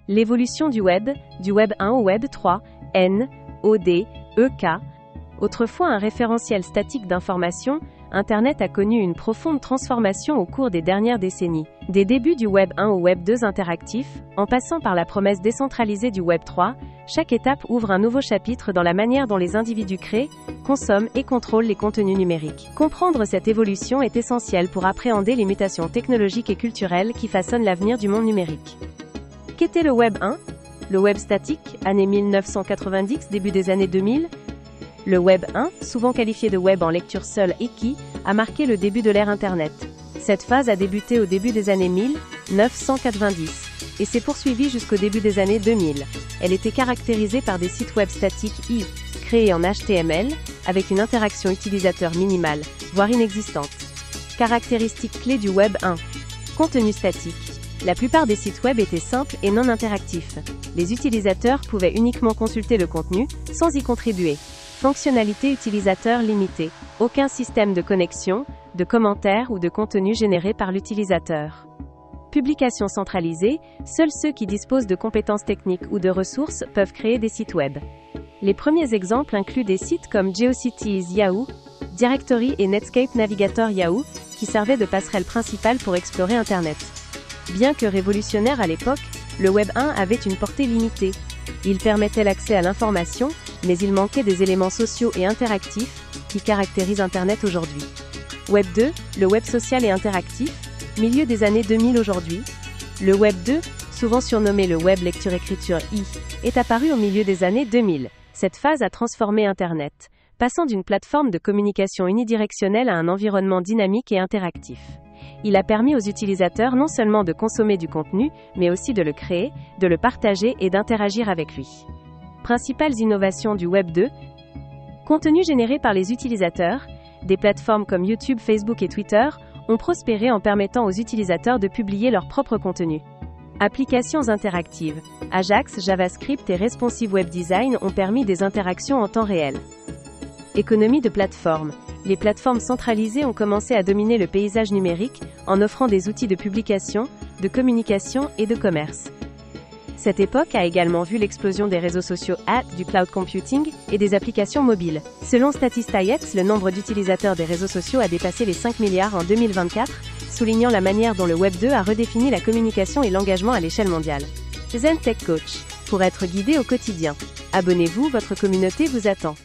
L'évolution du Web 1 au Web 3, N, O, D, E, K. Autrefois un référentiel statique d'information, Internet a connu une profonde transformation au cours des dernières décennies. Des débuts du Web 1 au Web 2 interactif, en passant par la promesse décentralisée du Web 3, chaque étape ouvre un nouveau chapitre dans la manière dont les individus créent, consomment et contrôlent les contenus numériques. Comprendre cette évolution est essentiel pour appréhender les mutations technologiques et culturelles qui façonnent l'avenir du monde numérique. Qu'était le Web 1? Le Web statique, années 1990, début des années 2000. Le Web 1, souvent qualifié de Web en lecture seule et qui, a marqué le début de l'ère Internet. Cette phase a débuté au début des années 1990 et s'est poursuivie jusqu'au début des années 2000. Elle était caractérisée par des sites web statiques créés en HTML, avec une interaction utilisateur minimale, voire inexistante. Caractéristiques clés du Web 1. Contenu statique. La plupart des sites web étaient simples et non interactifs. Les utilisateurs pouvaient uniquement consulter le contenu, sans y contribuer. Fonctionnalité utilisateur limitée. Aucun système de connexion, de commentaires ou de contenu généré par l'utilisateur. Publication centralisée. Seuls ceux qui disposent de compétences techniques ou de ressources peuvent créer des sites web. Les premiers exemples incluent des sites comme GeoCities Yahoo, Directory et Netscape Navigator Yahoo, qui servaient de passerelle principale pour explorer Internet. Bien que révolutionnaire à l'époque, le Web 1 avait une portée limitée. Il permettait l'accès à l'information, mais il manquait des éléments sociaux et interactifs qui caractérisent Internet aujourd'hui. Web 2, le web social et interactif, milieu des années 2000 aujourd'hui. Le Web 2, souvent surnommé le web lecture-écriture est apparu au milieu des années 2000. Cette phase a transformé Internet, passant d'une plateforme de communication unidirectionnelle à un environnement dynamique et interactif. Il a permis aux utilisateurs non seulement de consommer du contenu, mais aussi de le créer, de le partager et d'interagir avec lui. Principales innovations du Web 2. Contenu généré par les utilisateurs. Des plateformes comme YouTube, Facebook et Twitter ont prospéré en permettant aux utilisateurs de publier leur propre contenu. Applications interactives. Ajax, JavaScript et Responsive Web Design ont permis des interactions en temps réel. Économie de plateforme. Les plateformes centralisées ont commencé à dominer le paysage numérique en offrant des outils de publication, de communication et de commerce. Cette époque a également vu l'explosion des réseaux sociaux, du cloud computing et des applications mobiles. Selon Statista-X, le nombre d'utilisateurs des réseaux sociaux a dépassé les 5 milliards en 2024, soulignant la manière dont le Web 2 a redéfini la communication et l'engagement à l'échelle mondiale. Zen Tech Coach. Pour être guidé au quotidien. Abonnez-vous, votre communauté vous attend.